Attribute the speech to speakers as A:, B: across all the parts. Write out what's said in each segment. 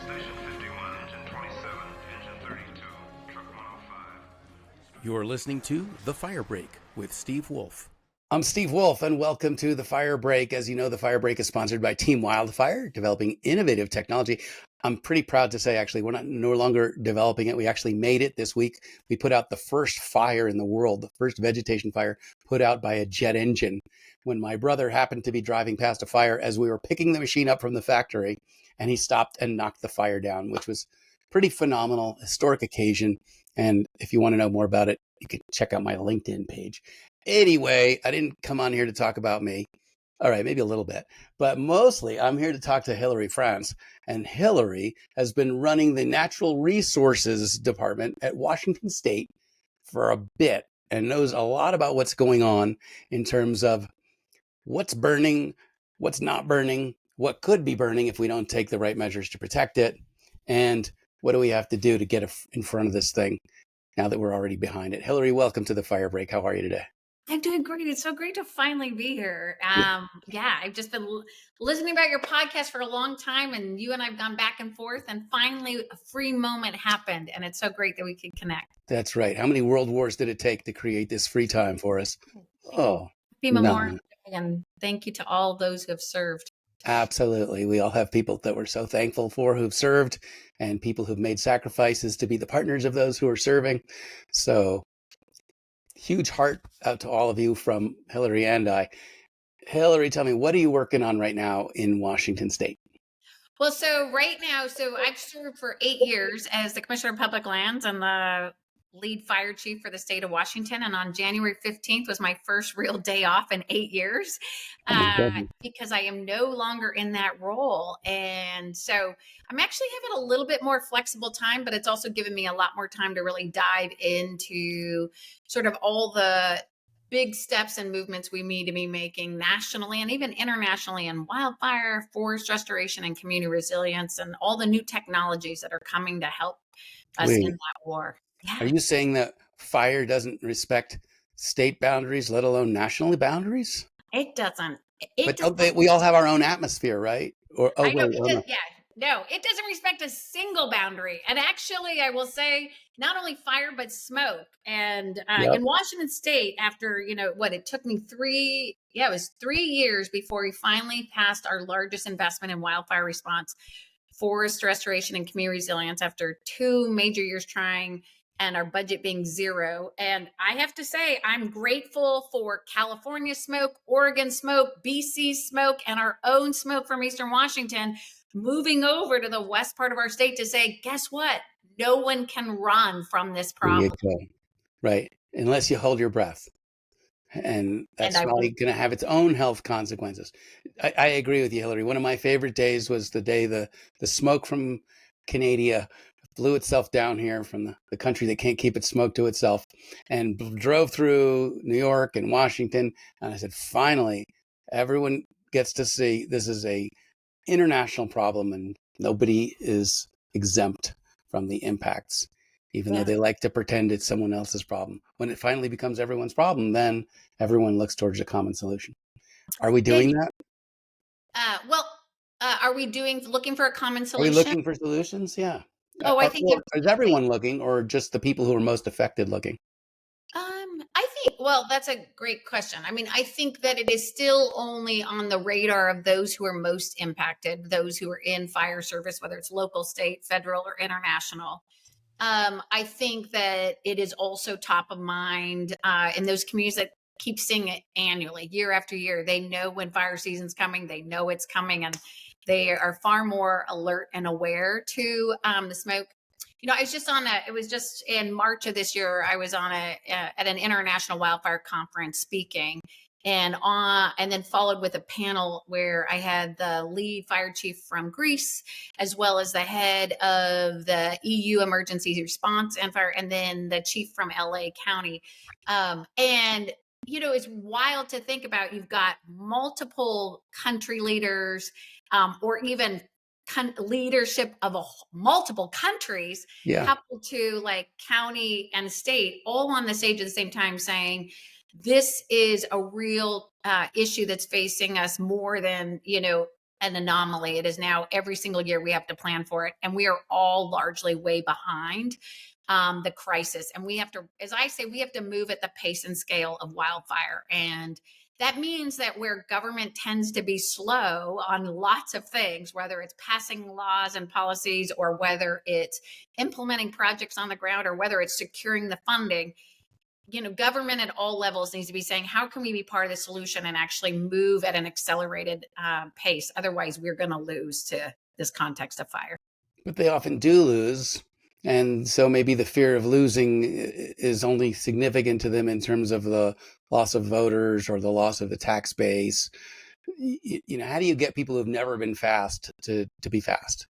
A: Station 51, engine 27, engine 32, truck 105.
B: You're listening to The Fire Break with Steve Wolf.
C: I'm Steve Wolf, and welcome to The Fire Break. As you know, The Fire Break is sponsored by Team Wildfire, developing innovative technology. I'm pretty proud to say, actually, we're no longer developing it. We actually made it this week. We put out the first fire in the world, the first vegetation fire put out by a jet engine. When my brother happened to be driving past a fire as we were picking the machine up from the factory, and he stopped and knocked the fire down, which was pretty phenomenal, historic occasion. And if you want to know more about it, you can check out my LinkedIn page. Anyway, I didn't come on here to talk about me. All right, maybe a little bit, but mostly I'm here to talk to Hilary Franz. And Hilary has been running the Natural Resources Department at Washington State for a bit and knows a lot about what's going on in terms of what's burning, what's not burning, what could be burning if we don't take the right measures to protect it, and what do we have to do to get in front of this thing now that we're already behind it. Hilary, welcome to The Fire Break. How are you today?
D: I'm doing great. It's so great to finally be here. I've just been listening about your podcast for a long time, and you and I've gone back and forth, and finally a free moment happened, and it's so great that we could connect.
C: That's right. How many world wars did it take to create this free time for us? Oh,
D: Happy Memorial Day, and thank you to all those who have served.
C: Absolutely. We all have people that we're so thankful for who've served, and people who've made sacrifices to be the partners of those who are serving. So huge heart out to all of you from Hilary and I. Hilary, tell me, what are you working on right now in Washington State?
D: Well, so right now, I've served for 8 years as the Commissioner of Public Lands and the lead fire chief for the state of Washington. And on January 15th was my first real day off in 8 years because I am no longer in that role. And so I'm actually having a little bit more flexible time, but it's also given me a lot more time to really dive into sort of all the big steps and movements we need to be making nationally and even internationally in wildfire, forest restoration, and community resilience, and all the new technologies that are coming to help us in that war.
C: Yeah. Are you saying that fire doesn't respect state boundaries, let alone national boundaries?
D: It doesn't.
C: We all have our own atmosphere, right?
D: No, it doesn't respect a single boundary. And actually, I will say, not only fire, but smoke. And in Washington State, after, it took me 3 years before we finally passed our largest investment in wildfire response, forest restoration, and community resilience after 2 major years trying, and our budget being zero. And I have to say, I'm grateful for California smoke, Oregon smoke, BC smoke, and our own smoke from Eastern Washington moving over to the west part of our state to say, guess what? No one can run from this problem.
C: Right. Unless you hold your breath. And that's probably going to have its own health consequences. I agree with you, Hilary. One of my favorite days was the day the smoke from Canada blew itself down here from the country that can't keep its smoke to itself, and drove through New York and Washington. And I said, finally, everyone gets to see this is a international problem, and nobody is exempt from the impacts, even though they like to pretend it's someone else's problem. When it finally becomes everyone's problem, then everyone looks towards a common solution. Are we doing that?
D: Are we looking for a common solution?
C: Are we looking for solutions? Yeah.
D: I think
C: is everyone looking, or just the people who are most affected looking?
D: That's a great question. I mean, I think that it is still only on the radar of those who are most impacted, those who are in fire service, whether it's local, state, federal, or international. I think that it is also top of mind in those communities that keep seeing it annually, year after year. They know when fire season's coming, they know it's coming, and they are far more alert and aware to the smoke. I was just it was just in March of this year, I was at an international wildfire conference speaking, and then followed with a panel where I had the lead fire chief from Greece, as well as the head of the EU emergency response and fire, and then the chief from LA County. It's wild to think about. You've got multiple country leaders, or even leadership of multiple countries, coupled to like county and state, all on the stage at the same time saying, this is a real issue that's facing us more than, an anomaly. It is now every single year we have to plan for it. And we are all largely way behind the crisis. And we have to, as I say, we have to move at the pace and scale of wildfire. And that means that where government tends to be slow on lots of things, whether it's passing laws and policies or whether it's implementing projects on the ground or whether it's securing the funding, government at all levels needs to be saying, how can we be part of the solution and actually move at an accelerated pace? Otherwise, we're going to lose to this context of fire.
C: But they often do lose. And so maybe the fear of losing is only significant to them in terms of the loss of voters or the loss of the tax base. How do you get people who've never been fast to be fast?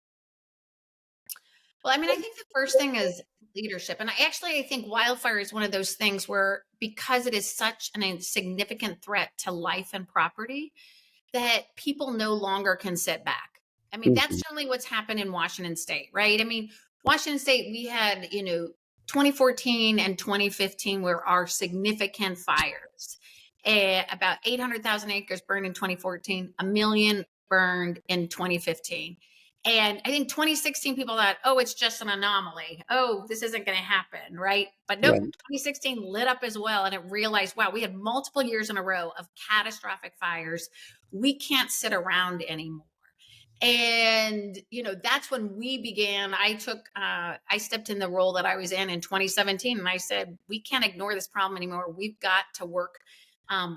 D: Well, I think the first thing is leadership. And I think wildfire is one of those things where, because it is such a significant threat to life and property, that people no longer can sit back. That's certainly what's happened in Washington State, right? Washington State, we had, 2014 and 2015 were our significant fires. About 800,000 acres burned in 2014, a million burned in 2015. And I think 2016 people thought, oh, it's just an anomaly. Oh, this isn't going to happen, right? But no, 2016 lit up as well. And it realized, wow, we had multiple years in a row of catastrophic fires. We can't sit around anymore. And, that's when we began. I stepped in the role that I was in 2017. And I said, we can't ignore this problem anymore. We've got to work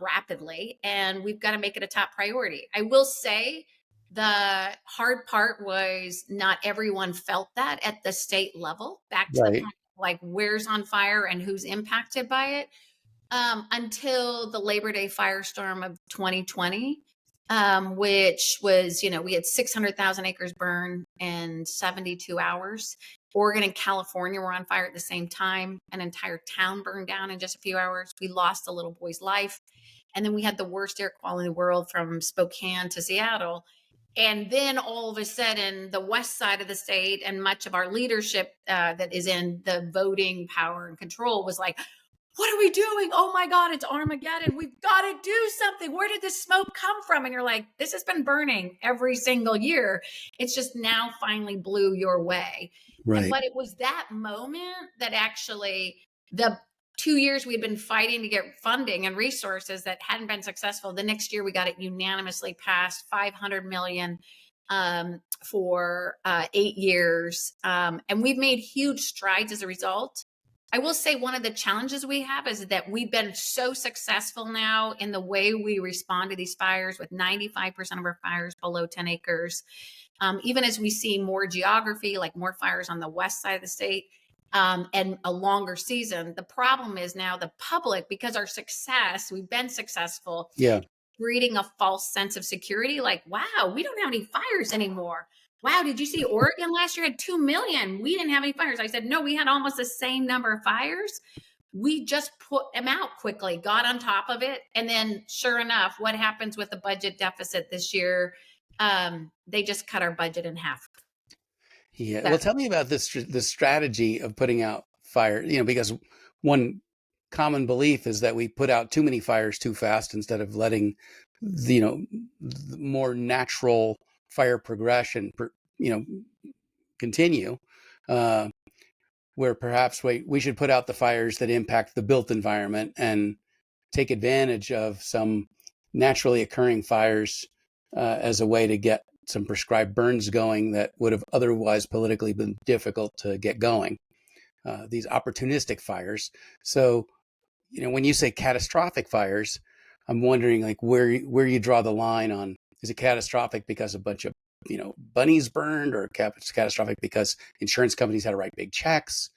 D: rapidly, and we've got to make it a top priority. I will say the hard part was not everyone felt that at the state level, back to the point, like where's on fire and who's impacted by it, until the Labor Day firestorm of 2020. Which was, we had 600,000 acres burn in 72 hours. Oregon and California were on fire at the same time. An entire town burned down in just a few hours. We lost a little boy's life. And then we had the worst air quality in the world from Spokane to Seattle. And then all of a sudden, the west side of the state and much of our leadership that is in the voting power and control was like, what are we doing? Oh my God, it's Armageddon. We've got to do something. Where did this smoke come from? And you're like, this has been burning every single year. It's just now finally blew your way.
C: Right.
D: But it was that moment that actually, the 2 years we'd been fighting to get funding and resources that hadn't been successful. The next year we got it unanimously passed, $500 million for 8 years. And we've made huge strides as a result. I will say one of the challenges we have is that we've been so successful now in the way we respond to these fires, with 95% of our fires below 10 acres. Even as we see more geography, like more fires on the west side of the state, and a longer season, the problem is now the public, because our success, we've been successful, breeding a false sense of security. Like, wow, we don't have any fires anymore. Wow, did you see Oregon last year had 2 million? We didn't have any fires. I said, no, we had almost the same number of fires. We just put them out quickly, got on top of it. And then sure enough, what happens with the budget deficit this year? They just cut our budget in half.
C: Yeah. Well, tell me about this strategy of putting out fire, because one common belief is that we put out too many fires too fast instead of letting, the more natural fire progression, continue, where perhaps we should put out the fires that impact the built environment and take advantage of some naturally occurring fires as a way to get some prescribed burns going that would have otherwise politically been difficult to get going. These opportunistic fires. So, when you say catastrophic fires, I'm wondering like where you draw the line on, is it catastrophic because a bunch of, bunnies burned, or it's catastrophic because insurance companies had to write big checks?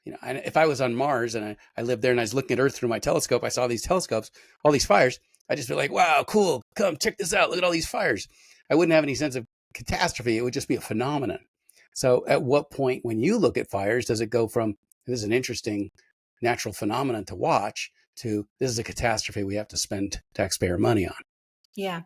C: If I was on Mars and I lived there and I was looking at Earth through my telescope, I saw these telescopes, all these fires, I'd just be like, wow, cool. Come check this out. Look at all these fires. I wouldn't have any sense of catastrophe. It would just be a phenomenon. So at what point when you look at fires, does it go from, this is an interesting natural phenomenon to watch, to this is a catastrophe we have to spend taxpayer money on?
D: Yeah.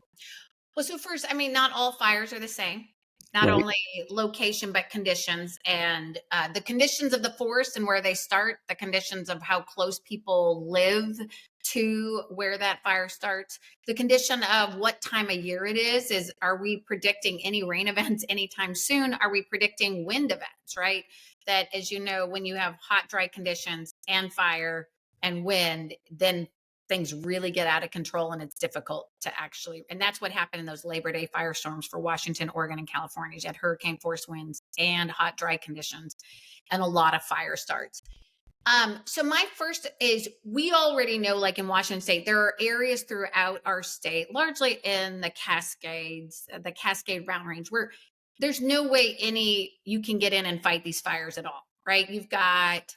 D: Well, so first, not all fires are the same. not
C: Right.
D: only location, but conditions, and the conditions of the forest and where they start, the conditions of how close people live to where that fire starts, the condition of what time of year it is are we predicting any rain events anytime soon? Are we predicting wind events, right? That, as you know, when you have hot, dry conditions and fire and wind, then things really get out of control and it's difficult to actually, and that's what happened in those Labor Day firestorms for Washington, Oregon, and California. You had hurricane force winds and hot, dry conditions and a lot of fire starts. So my first is, we already know, like in Washington State, there are areas throughout our state, largely in the Cascades, the Cascade Mountain Range, where there's no way you can get in and fight these fires at all, right? You've got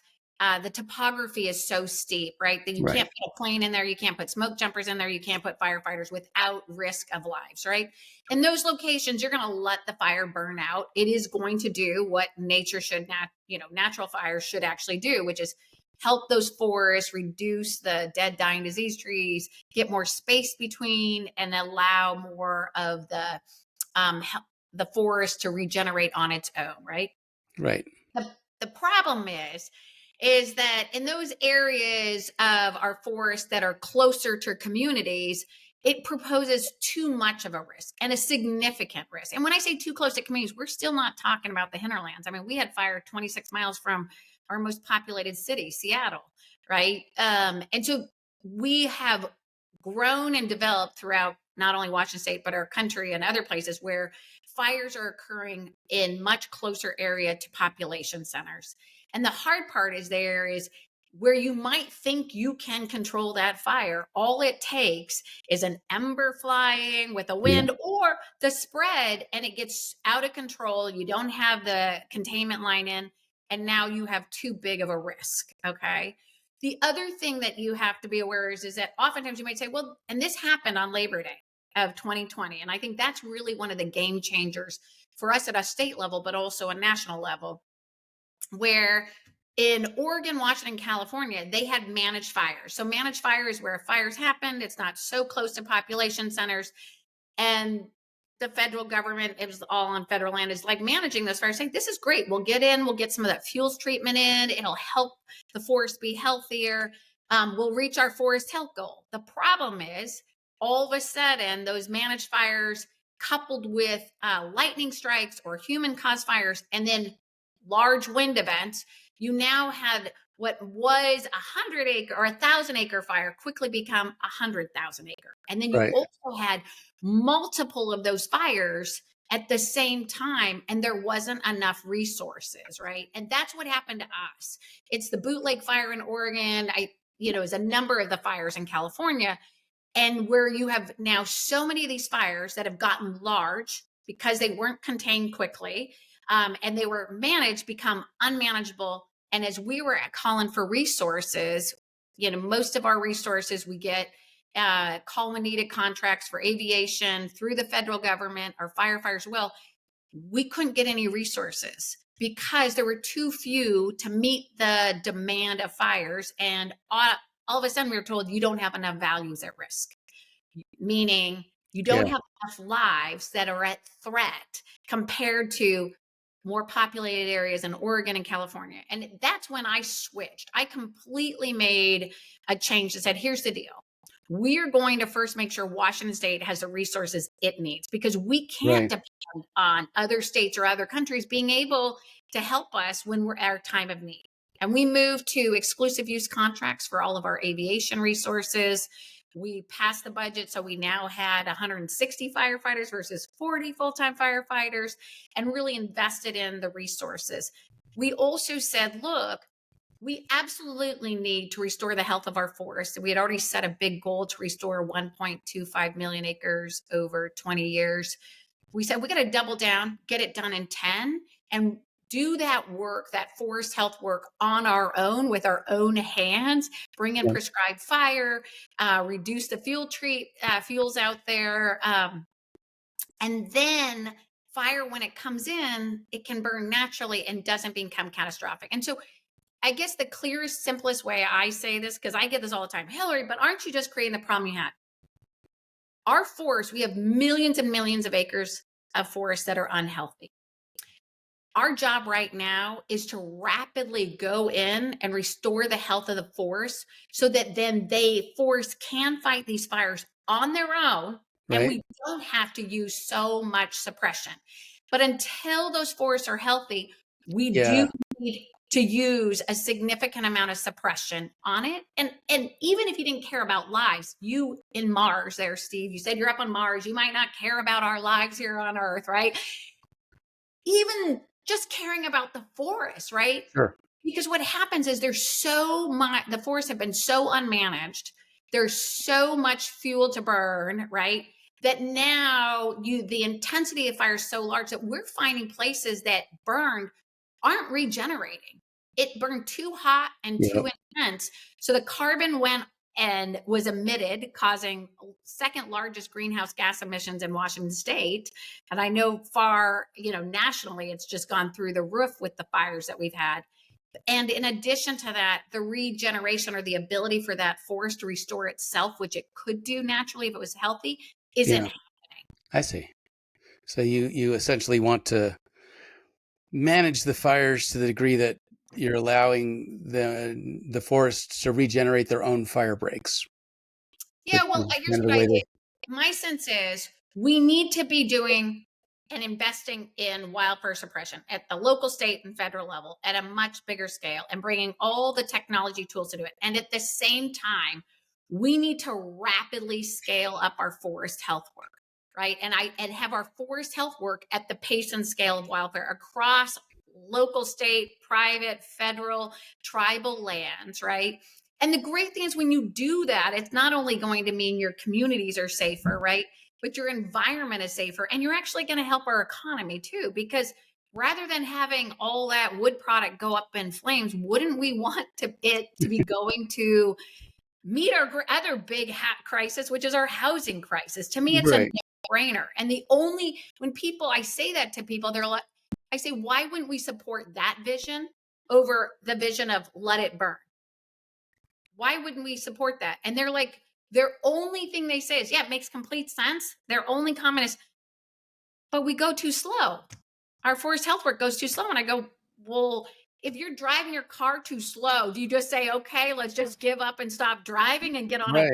D: the topography is so steep, right? That you
C: Right.
D: can't put a plane in there, you can't put smoke jumpers in there, you can't put firefighters without risk of lives, right? In those locations, you're going to let the fire burn out. It is going to do what nature should not, natural fires should actually do, which is help those forests reduce the dead, dying, disease trees, get more space between, and allow more of the forest to regenerate on its own, right?
C: Right.
D: The problem is that in those areas of our forests that are closer to communities, it proposes too much of a risk and a significant risk. And when I say too close to communities, we're still not talking about the hinterlands. I mean, we had fire 26 miles from our most populated city, Seattle, right? And so we have grown and developed throughout not only Washington State, but our country and other places where fires are occurring in much closer area to population centers. And the hard part is where you might think you can control that fire. All it takes is an ember flying with a
C: Yeah.
D: wind or the spread, and it gets out of control. You don't have the containment line in, and now you have too big of a risk. Okay. The other thing that you have to be aware is that oftentimes you might say, well, and this happened on Labor Day of 2020. And I think that's really one of the game changers for us at a state level, but also a national level, where in Oregon, Washington, California, they had managed fires. So managed fire is where fires happened. It's not so close to population centers. And the federal government, it was all on federal land, is like managing those fires, saying, this is great. We'll get some of that fuels treatment in. It'll help the forest be healthier. We'll reach our forest health goal. The problem is, all of a sudden, those managed fires coupled with lightning strikes or human caused fires, and then large wind events, you now had what was 100-acre or 1,000-acre fire quickly become 100,000 acre. And then you
C: Right.
D: also had multiple of those fires at the same time, and there wasn't enough resources, right? And that's what happened to us. It's the bootleg fire in Oregon. Is a number of the fires in California, and where you have now so many of these fires that have gotten large because they weren't contained quickly, and they were managed, become unmanageable. And as we were calling for resources, most of our resources we get call when needed contracts for aviation through the federal government, our firefighters. Well, we couldn't get any resources because there were too few to meet the demand of fires. And all of a sudden we were told you don't have enough values at risk, meaning you don't
C: Yeah.
D: have enough lives that are at threat compared to more populated areas in Oregon and California. And that's when I switched. I completely made a change that said, here's the deal. We're going to first make sure Washington State has the resources it needs, because we can't
C: Right.
D: depend on other states or other countries being able to help us when we're at our time of need. And we moved to exclusive use contracts for all of our aviation resources. We passed the budget, so we now had 160 firefighters versus 40 full-time firefighters, and really invested in the resources. We also said, look, we absolutely need to restore the health of our forests. We had already set a big goal to restore 1.25 million acres over 20 years. We said we got to double down, get it done in 10, and do that work, that forest health work on our own with our own hands, bring in
C: Yeah.
D: prescribed fire, reduce the fuels out there. And then fire, when it comes in, it can burn naturally and doesn't become catastrophic. And so I guess the clearest, simplest way I say this, because I get this all the time, Hilary, but aren't you just creating the problem you had? Our forest, we have millions and millions of acres of forests that are unhealthy. Our job right now is to rapidly go in and restore the health of the forest so that then forests can fight these fires on their own, and
C: Right.
D: we don't have to use so much suppression. But until those forests are healthy, we do
C: Yeah.
D: need to use a significant amount of suppression on it. And even if you didn't care about lives, you in Mars there, Steve, you said you're up on Mars, you might not care about our lives here on Earth, right? Even just caring about the forest, right?
C: Sure.
D: Because what happens is there's so much, the forests have been so unmanaged. There's so much fuel to burn, right? That now the intensity of fire is so large that we're finding places that burned aren't regenerating. It burned too hot and too intense. So the carbon went and was emitted, causing second largest greenhouse gas emissions in Washington state. And I know nationally, it's just gone through the roof with the fires that we've had. And in addition to that, the regeneration or the ability for that forest to restore itself, which it could do naturally if it was healthy, isn't happening.
C: I see. So you essentially want to manage the fires to the degree that you're allowing the forests to regenerate their own fire breaks.
D: Yeah, well, here's what I think. My sense is we need to be doing and investing in wildfire suppression at the local, state, and federal level at a much bigger scale and bringing all the technology tools to do it. And at the same time, we need to rapidly scale up our forest health work, right? And have our forest health work at the pace and scale of wildfire across local, state, private, federal, tribal lands, right? And the great thing is when you do that, it's not only going to mean your communities are safer, right? But your environment is safer, and you're actually going to help our economy too, because rather than having all that wood product go up in flames, wouldn't we want it to be going to meet our other big crisis, which is our housing crisis? To me, it's a no-brainer. And when I say that to people, they're like, I say, why wouldn't we support that vision over the vision of let it burn? Why wouldn't we support that? And they're like, their only thing they say is, yeah, it makes complete sense. Their only comment is, but we go too slow. Our forest health work goes too slow. And I go, well, if you're driving your car too slow, do you just say, okay, let's just give up and stop driving and get on a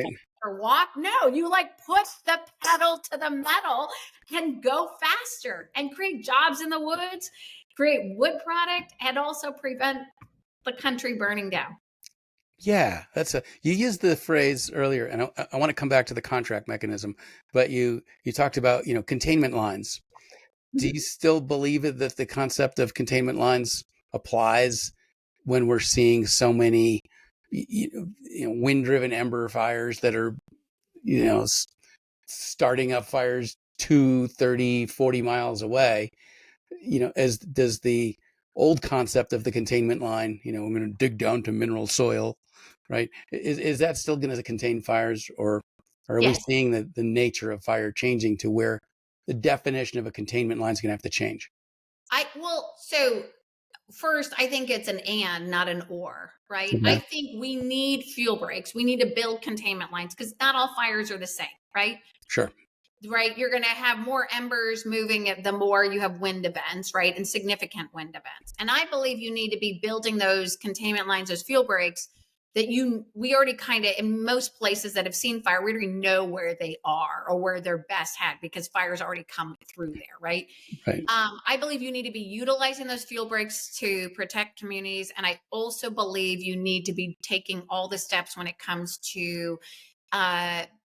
D: or walk? No, you put the pedal to the metal and go faster and create jobs in the woods, create wood product, and also prevent the country burning down.
C: Yeah, you used the phrase earlier, and I want to come back to the contract mechanism, but you talked about, containment lines. Do you still believe that the concept of containment lines applies when we're seeing so many, wind-driven ember fires that are, starting up fires 2, 30, 40 miles away? Does the old concept of the containment line, I'm going to dig down to mineral soil, right? Is that still going to contain fires, or are we seeing the nature of fire changing to where the definition of a containment line is going to have to change?
D: So first, I think it's an and, not an or, right?
C: Okay.
D: I think we need fuel breaks. We need to build containment lines because not all fires are the same, right?
C: Sure.
D: Right. You're going to have more embers moving the more you have wind events, right? And significant wind events. And I believe you need to be building those containment lines, those fuel breaks that we already kind of, in most places that have seen fire, we already know where they are or where they're best had because fire's already come through there, right?
C: Right.
D: I believe you need to be utilizing those fuel breaks to protect communities. And I also believe you need to be taking all the steps when it comes to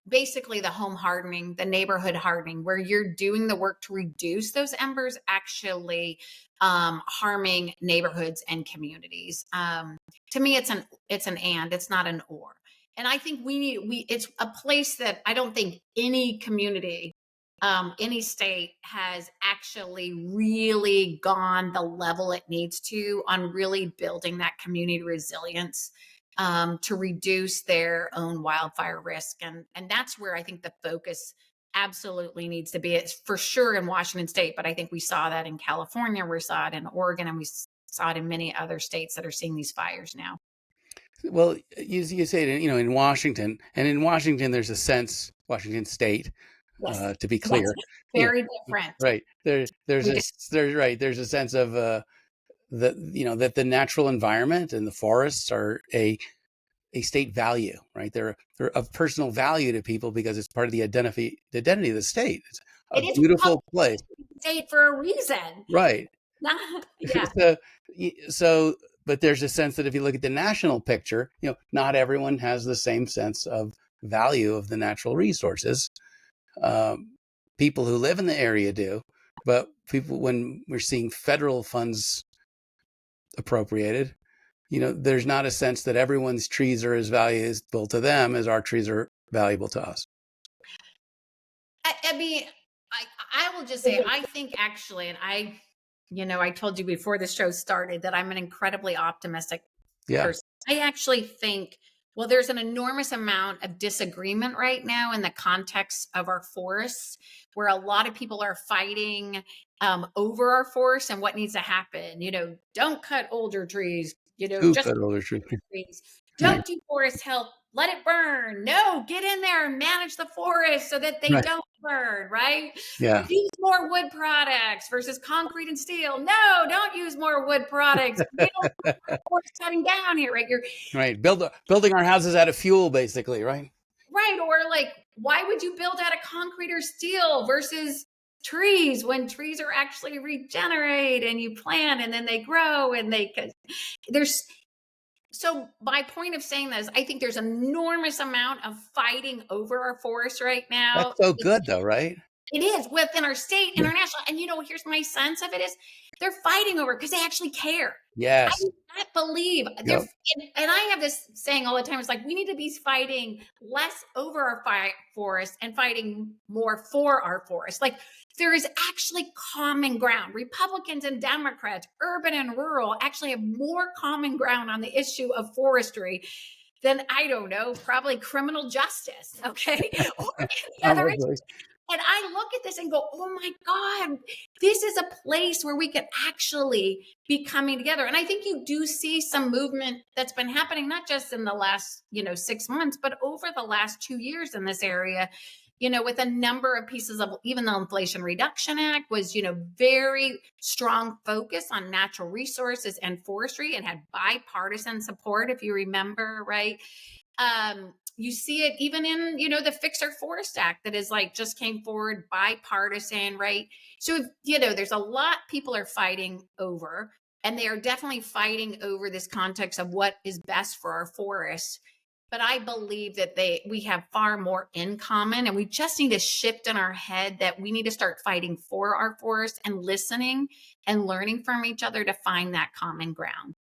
D: basically the home hardening, the neighborhood hardening, where you're doing the work to reduce those embers actually harming neighborhoods and communities. To me, it's an and, it's not an or. And I think it's a place that I don't think any community, any state has actually really gone the level it needs to on really building that community resilience to reduce their own wildfire risk. And that's where I think the focus absolutely needs to be. It's for sure in Washington state, but I think we saw that in California, we saw it in Oregon, and we saw it in many other states that are seeing these fires now.
C: Well, you say, in Washington, and in Washington, there's a sense, Washington state,
D: Yes.
C: to be
D: That's
C: clear. Yeah,
D: very different.
C: right.
D: We did-
C: There's a sense of that that the natural environment and the forests are a state value, right? They're of personal value to people because it's part of the identity of the state. It's a
D: It is
C: beautiful
D: public
C: place,
D: state for a reason.
C: right?
D: Yeah.
C: so so but there's a sense that if you look at the national picture, not everyone has the same sense of value of the natural resources. People who live in the area do, but people, when we're seeing federal funds appropriated, there's not a sense that everyone's trees are as valuable to them as our trees are valuable to us.
D: I mean, I will just say, I think actually, and I told you before the show started that I'm an incredibly optimistic
C: Yeah.
D: person. I actually think, well, there's an enormous amount of disagreement right now in the context of our forests, where a lot of people are fighting over our forests and what needs to happen. Don't cut older trees.
C: Who
D: Just
C: cut older trees?
D: trees.
C: Right.
D: Don't do forest health. Let it burn. No, get in there and manage the forest so that they
C: Right.
D: don't burn, right?
C: Yeah.
D: Use more wood products versus concrete and steel. No, don't use more wood products. We don't want forest cutting down here, right? You're
C: Right. Building our houses out of fuel, basically, right?
D: right. Or like, why would you build out of concrete or steel versus trees when trees are actually regenerate and you plant and then they grow and there's so my point of saying this, I think there's an enormous amount of fighting over our forests right now.
C: That's so good, though, right?
D: It is within our state, international. And here's my sense of it is they're fighting over because they actually care. I
C: Yes.
D: do not believe they're,
C: Yep.
D: and I have this saying all the time. It's like, we need to be fighting less over our forest and fighting more for our forest. Like, there is actually common ground. Republicans and Democrats, urban and rural, actually have more common ground on the issue of forestry than, I don't know, probably criminal justice. Okay. Or any other issue.
C: Probably.
D: And I look at this and go, oh my God, this is a place where we could actually be coming together. And I think you do see some movement that's been happening, not just in the last, 6 months, but over the last 2 years in this area, with a number of pieces of, even the Inflation Reduction Act was, very strong focus on natural resources and forestry and had bipartisan support, if you remember, right? You see it even in, the Fix Our Forest Act that is like just came forward, bipartisan, right? So, there's a lot people are fighting over, and they are definitely fighting over this context of what is best for our forests. But I believe that we have far more in common, and we just need to shift in our head that we need to start fighting for our forests and listening and learning from each other to find that common ground.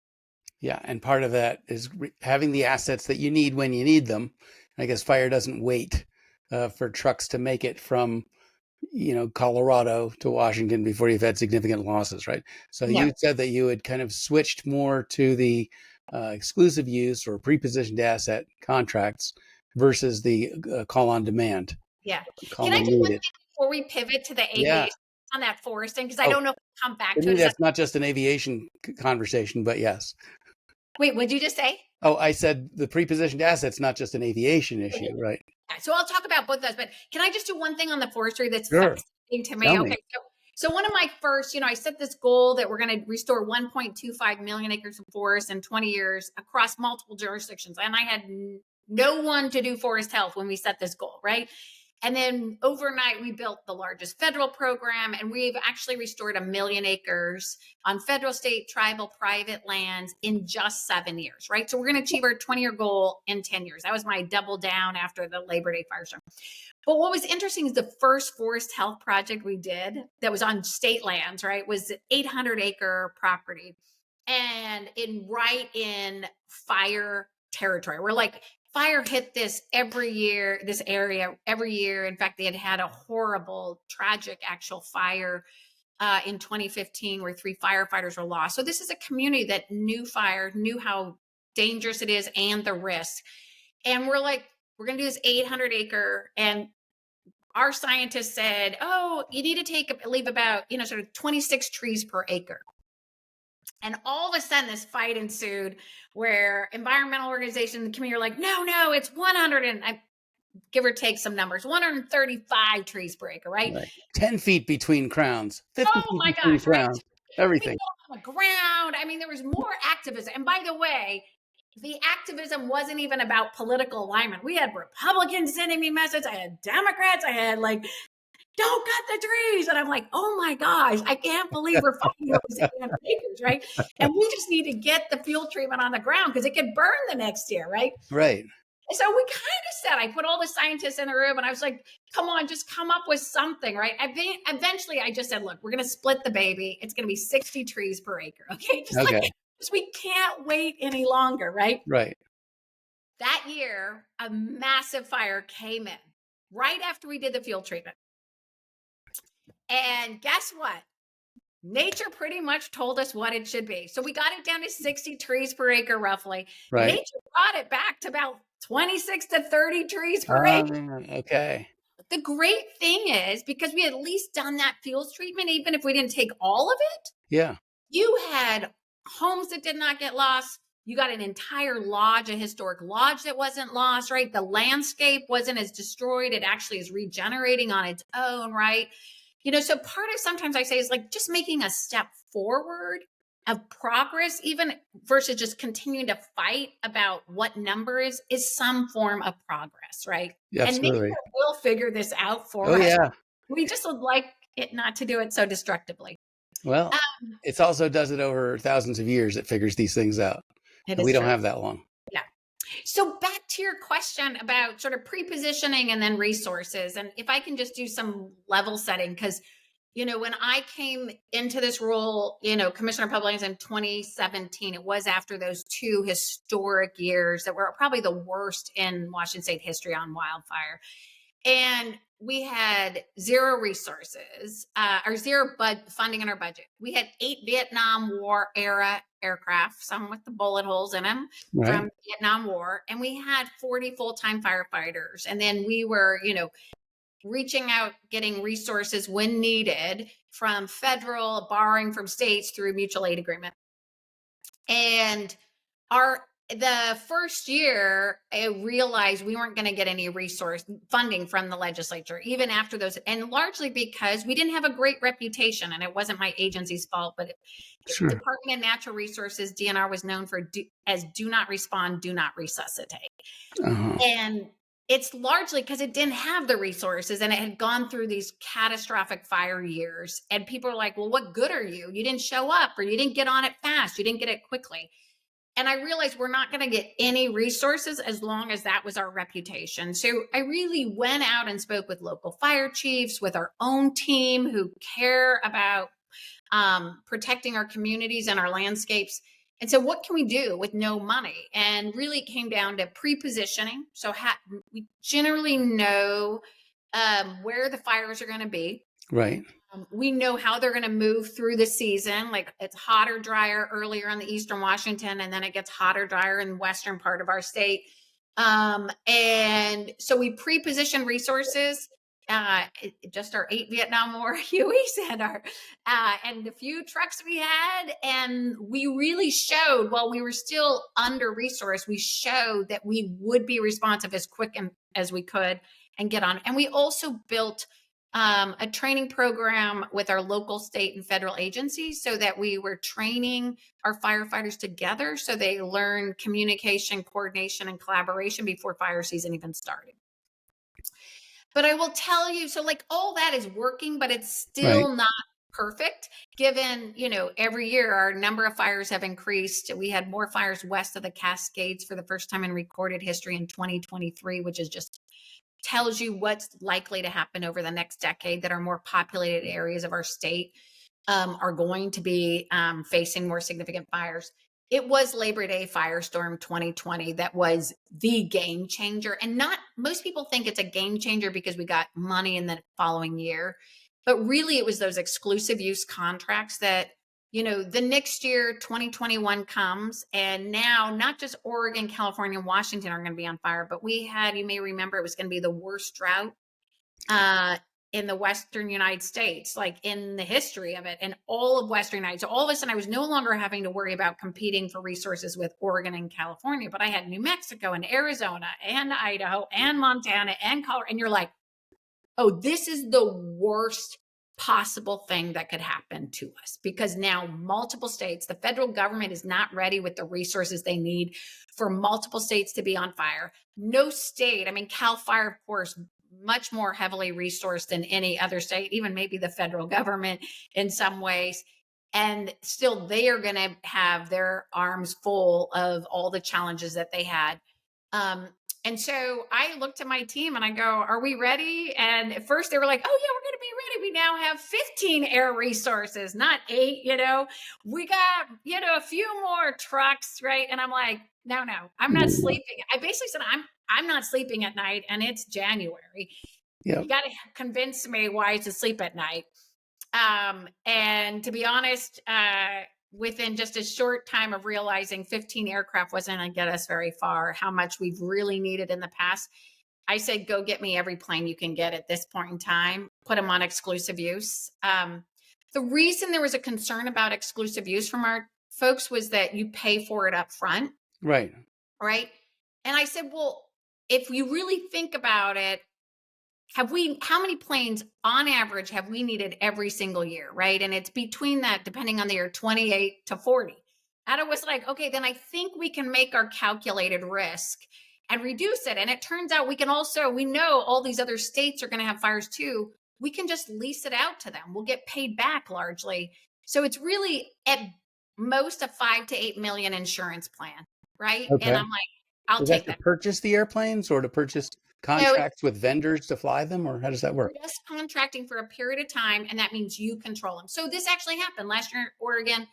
C: Yeah. And part of that is having the assets that you need when you need them. I guess fire doesn't wait for trucks to make it from, Colorado to Washington before you've had significant losses, right? So
D: Yeah.
C: you said that you had kind of switched more to the exclusive use or prepositioned asset contracts versus the call on demand.
D: Yeah.
C: Call
D: Can I
C: on
D: just one
C: needed.
D: thing before we pivot to the
C: Yeah.
D: aviation on that foresting? Because I
C: Oh,
D: don't know if we'll come back
C: to
D: to
C: me,
D: it.
C: that's not just an aviation conversation, but yes.
D: Wait, what'd you just say?
C: Oh, I said the prepositioned asset's not just an aviation issue, right?
D: So I'll talk about both of those, but can I just do one thing on the forestry that's
C: Sure.
D: fascinating to me?
C: Tell me.
D: Okay. So one of my first, I set this goal that we're going to restore 1.25 million acres of forest in 20 years across multiple jurisdictions. And I had no one to do forest health when we set this goal, right? And then overnight, we built the largest federal program, and we've actually restored 1 million acres on federal, state, tribal, private lands in just 7 years, right? So we're going to achieve our 20-year goal in 10 years. That was my double down after the Labor Day firestorm. But what was interesting is the first forest health project we did that was on state lands, right, was an 800-acre property and right in fire territory. We're like, fire hit this area every year. In fact, they had a horrible, tragic actual fire in 2015 where 3 firefighters were lost. So this is a community that knew fire, knew how dangerous it is and the risk. And we're like, we're going to do this 800-acre. And our scientists said, oh, you need to leave about, sort of 26 trees per acre. And all of a sudden, this fight ensued where environmental organizations in the community are like, no, it's 100. And give or take some numbers, 135 trees per acre, right?
C: Right. 10 feet between crowns, 50
D: Oh
C: feet
D: my
C: between
D: gosh, right?
C: crowns,
D: We
C: everything.
D: go on the ground. I mean, there was more activism. And by the way, the activism wasn't even about political alignment. We had Republicans sending me messages. I had Democrats. I had like, don't cut the trees. And I'm like, oh my gosh, I can't believe we're fighting over these acres, right? And we just need to get the fuel treatment on the ground because it could burn the next year, right?
C: Right.
D: So we kind of said, I put all the scientists in the room and I was like, come on, just come up with something, right? Eventually I just said, look, we're going to split the baby. It's going to be 60 trees per acre. Okay.
C: Okay.
D: Just we can't wait any longer, right?
C: Right.
D: That year, a massive fire came in right after we did the field treatment. And guess what? Nature pretty much told us what it should be. So we got it down to 60 trees per acre, roughly.
C: Right.
D: Nature brought it back to about 26 to 30 trees per acre.
C: Okay.
D: The great thing is, because we had at least done that fuels treatment, even if we didn't take all of it,
C: Yeah.
D: you had homes that did not get lost. You got an entire lodge, a historic lodge that wasn't lost, right? The landscape wasn't as destroyed. It actually is regenerating on its own, right? So part of sometimes I say is like just making a step forward of progress, even versus just continuing to fight about what number is some form of progress, right?
C: Yeah, absolutely.
D: And nature will figure this out for
C: Oh,
D: us.
C: yeah.
D: We just would like it not to do it so destructively.
C: Well, it also does it over thousands of years. It figures these things out. We don't have that long.
D: Yeah. So back to your question about sort of pre-positioning and then resources. And if I can just do some level setting, because, when I came into this role, Commissioner of Public Lands in 2017, it was after those two historic years that were probably the worst in Washington State history on wildfire. And we had zero resources, or zero funding in our budget. We had 8 Vietnam War era aircraft, some with the bullet holes in them from Vietnam War. And we had 40 full-time firefighters. And then we were, reaching out, getting resources when needed from federal, borrowing from states through mutual aid agreement. And the first year, I realized we weren't going to get any resource funding from the legislature, even after those, and largely because we didn't have a great reputation, and it wasn't my agency's fault, but Department of Natural Resources, DNR, was known for as do not respond, do not resuscitate. And it's largely because it didn't have the resources and it had gone through these catastrophic fire years. And people are like, well, what good are you? You didn't show up, or you didn't get on it fast. You didn't get it quickly. And I realized we're not going to get any resources as long as that was our reputation. So I really went out and spoke with local fire chiefs, with our own team who care about protecting our communities and our landscapes. And so what can we do with no money? And really it came down to pre-positioning. So we generally know where the fires are going to be.
C: Right.
D: We know how they're going to move through the season. Like it's hotter, drier earlier in the eastern Washington, and then it gets hotter, drier in the western part of our state. And so we pre-position resources, just our 8 Vietnam War Hueys and the few trucks we had. And we really showed, while we were still under-resourced, we showed that we would be responsive as quick as we could and get on. And we also built a training program with our local, state, and federal agencies so that we were training our firefighters together so they learn communication, coordination, and collaboration before fire season even started. But I will tell you, so like all that is working, but it's still not perfect given, every year our number of fires have increased. We had more fires west of the Cascades for the first time in recorded history in 2023, which is just tells you what's likely to happen over the next decade, that our more populated areas of our state are going to be facing more significant fires. It was Labor Day firestorm 2020 that was the game changer. And most people think it's a game changer because we got money in the following year, but really it was those exclusive use contracts that, the next year, 2021 comes, and now not just Oregon, California, and Washington are going to be on fire, but we had, you may remember, it was going to be the worst drought in the Western United States, like in the history of it, and all of Western United. So all of a sudden I was no longer having to worry about competing for resources with Oregon and California, but I had New Mexico and Arizona and Idaho and Montana and Colorado. And you're like, oh, this is the worst possible thing that could happen to us, because now multiple states, the federal government is not ready with the resources they need for multiple states to be on fire. No state, I mean, Cal Fire, of course, much more heavily resourced than any other state, even maybe the federal government in some ways. And still, they are going to have their arms full of all the challenges that they had. And so I looked at my team and I go, are we ready? And at first they were like, oh yeah, we're going to be ready. We now have 15 air resources, not 8, we got, a few more trucks. Right. And I'm like, no, I'm not sleeping. I basically said, I'm not sleeping at night, and it's January.
C: Yeah.
D: You got to convince me why to sleep at night. And to be honest, within just a short time of realizing 15 aircraft wasn't going to get us very far, how much we've really needed in the past, I said, go get me every plane you can get at this point in time, put them on exclusive use. The reason there was a concern about exclusive use from our folks was that you pay for it up front.
C: Right.
D: Right. And I said, well, if you really think about it, how many planes on average have we needed every single year? Right. And it's between that, depending on the year, 28 to 40. And I was like, okay, then I think we can make our calculated risk and reduce it. And it turns out we know all these other states are going to have fires too. We can just lease it out to them. We'll get paid back largely. So it's really at most a 5 to 8 million insurance plan. Right.
C: Okay.
D: And I'm like, I'll
C: Is
D: take
C: that
D: that.
C: to purchase the airplanes or to purchase contracts with vendors to fly them, or how does that work?
D: Just contracting for a period of time, and that means you control them. So this actually happened last year in Oregon.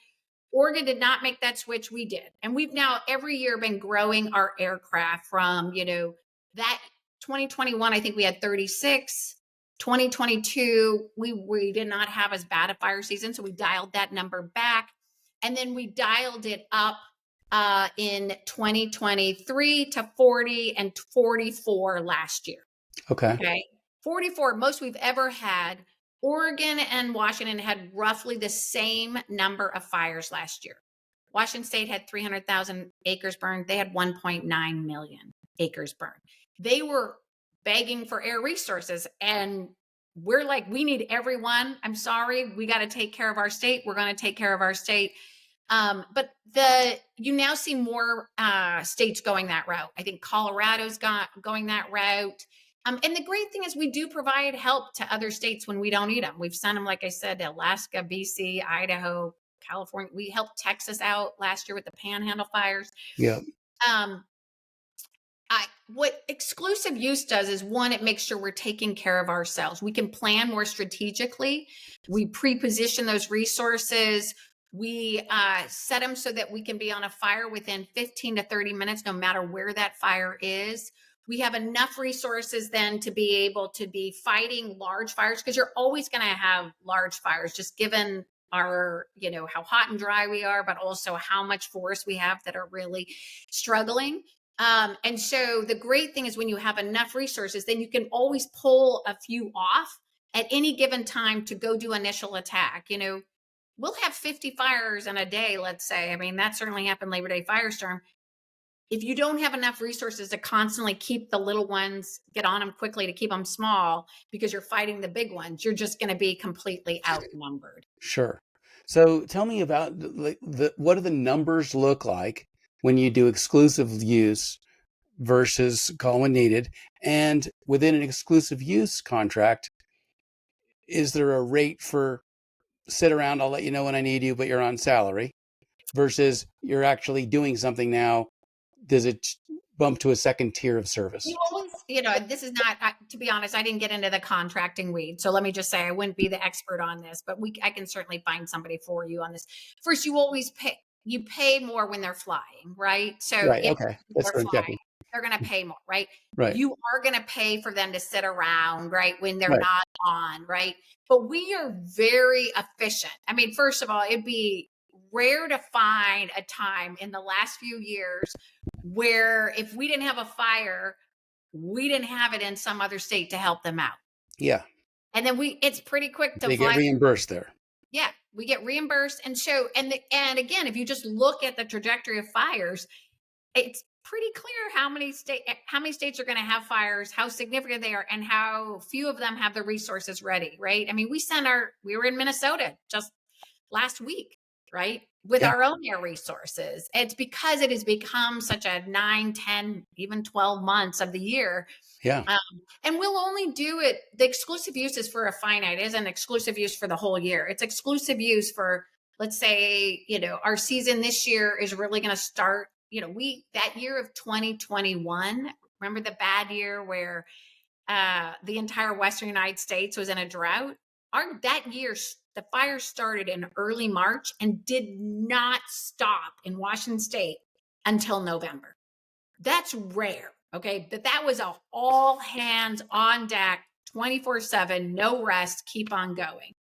D: Oregon did not make that switch. We did. And we've now every year been growing our aircraft from, that 2021, I think we had 36. 2022, we did not have as bad a fire season. So we dialed that number back. And then we dialed it up in 2023 to 40 and 44 last year. Okay. 44, most we've ever had. Oregon and Washington had roughly the same number of fires last year. Washington State had 300,000 acres burned. They had 1.9 million acres burned. They were begging for air resources. And we're like, we need everyone. I'm sorry. We got to take care of our state. We're going to take care of our state. But you now see more states going that route. I think Colorado's going that route. And the great thing is we do provide help to other states when we don't need them. We've sent them, like I said, to Alaska, BC, Idaho, California. We helped Texas out last year with the Panhandle fires.
C: Yeah.
D: What exclusive use does is, one, it makes sure we're taking care of ourselves. We can plan more strategically. We pre-position those resources. We set them so that we can be on a fire within 15 to 30 minutes, no matter where that fire is. We have enough resources then to be able to be fighting large fires, because you're always going to have large fires, just given our, how hot and dry we are, but also how much forest we have that are really struggling. And so the great thing is when you have enough resources, then you can always pull a few off at any given time to go do initial attack. We'll have 50 fires in a day, let's say. I mean, that certainly happened Labor Day firestorm. If you don't have enough resources to constantly keep the little ones, get on them quickly to keep them small, because you're fighting the big ones, you're just going to be completely outnumbered.
C: Sure. So tell me about what do the numbers look like when you do exclusive use versus call when needed? And within an exclusive use contract, is there a rate for sit around, I'll let you know when I need you, but you're on salary, versus you're actually doing something now? Does it bump to a second tier of service?
D: You always, this is not, to be honest, I didn't get into the contracting weeds. So let me just say, I wouldn't be the expert on this, but I can certainly find somebody for you on this. First, you pay more when they're flying, right? So
C: right, okay, that's what I'm checking.
D: They're going to pay more, right?
C: Right.
D: You are going to pay for them to sit around, right, when they're not on, right? But we are very efficient. I mean, first of all, it'd be rare to find a time in the last few years where if we didn't have a fire, we didn't have it in some other state to help them out.
C: Yeah.
D: And then it's pretty quick to
C: They get
D: fly.
C: reimbursed there.
D: Yeah, we get reimbursed. And again, if you just look at the trajectory of fires, it's pretty clear how many states are going to have fires, how significant they are, and how few of them have the resources ready, right? I mean, we were in Minnesota just last week, right? With
C: Yeah.
D: our own air resources. It's because it has become such a 9, 10, even 12 months of the year.
C: Yeah.
D: And we'll only do it. The exclusive use is for a finite, it isn't exclusive use for the whole year. It's exclusive use for, let's say, our season this year is really going to start, that year of 2021, remember the bad year where the entire Western United States was in a drought? That year, the fire started in early March and did not stop in Washington State until November. That's rare. Okay. But that was a all hands on deck, 24/7, no rest, keep on going.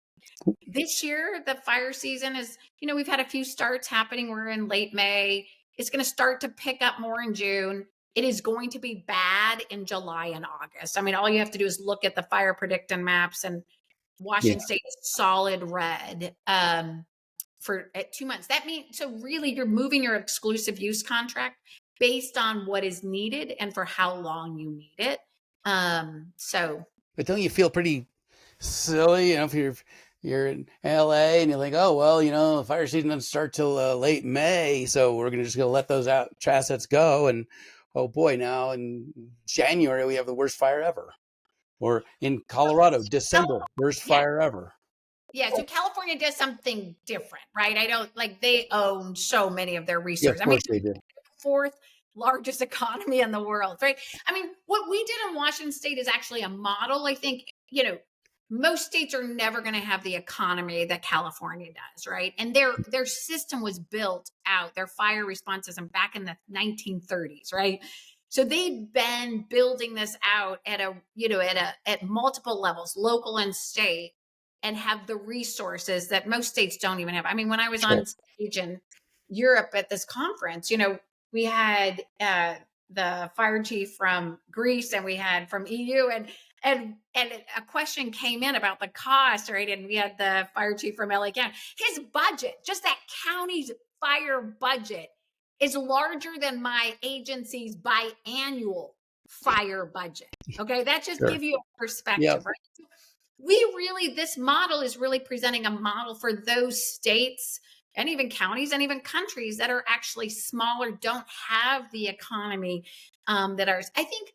D: This year, the fire season is, we've had a few starts happening. We're in late May. It's going to start to pick up more in June. It is going to be bad in July and August. I mean, all you have to do is look at the fire predicting maps, and Washington State is solid red for 2 months. That means, so really you're moving your exclusive use contract based on what is needed and for how long you need it.
C: But don't you feel pretty silly, if you're in LA and you're like, oh, well, the fire season doesn't start till late May, so we're going to let those assets go. And oh boy, now in January, we have the worst fire ever. Or in Colorado, December, worst fire ever.
D: Yeah, so California does something different, right? They own so many of their resources.
C: Yeah, of course they do.
D: Fourth largest economy in the world, right? I mean, what we did in Washington State is actually a model. I think, most states are never going to have the economy that California does, right? And their system was built out, their fire response system back in the 1930s, right? So they've been building this out at multiple levels, local and state, and have the resources that most states don't even have. I mean, when I was on stage in Europe at this conference, we had the fire chief from Greece and we had from EU, and a question came in about the cost, right? And we had the fire chief from LA County. His budget, just that county's fire budget, is larger than my agency's biannual fire budget. Okay, that just give you a perspective, right? This model is really presenting a model for those states and even counties and even countries that are actually smaller, don't have the economy that ours. I think,